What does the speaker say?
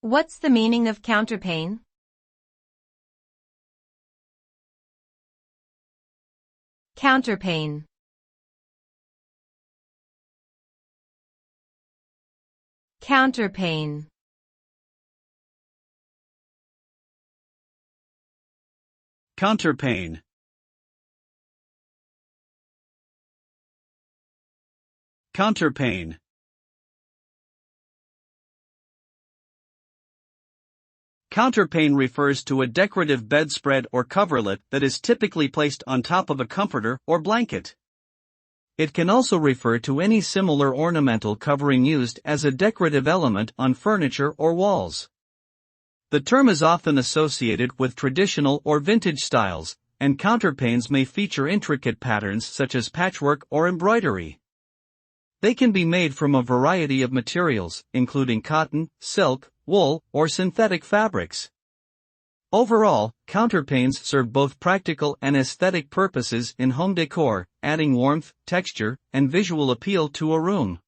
What's the meaning of counterpane? Counterpane. Counterpane. Counterpane. Counterpane. Counterpane refers to a decorative bedspread or coverlet that is typically placed on top of a comforter or blanket. It can also refer to any similar ornamental covering used as a decorative element on furniture or walls. The term is often associated with traditional or vintage styles, and counterpanes may feature intricate patterns such as patchwork or embroidery. They can be made from a variety of materials, including cotton, silk, wool, or synthetic fabrics. Overall, counterpanes serve both practical and aesthetic purposes in home decor, adding warmth, texture, and visual appeal to a room.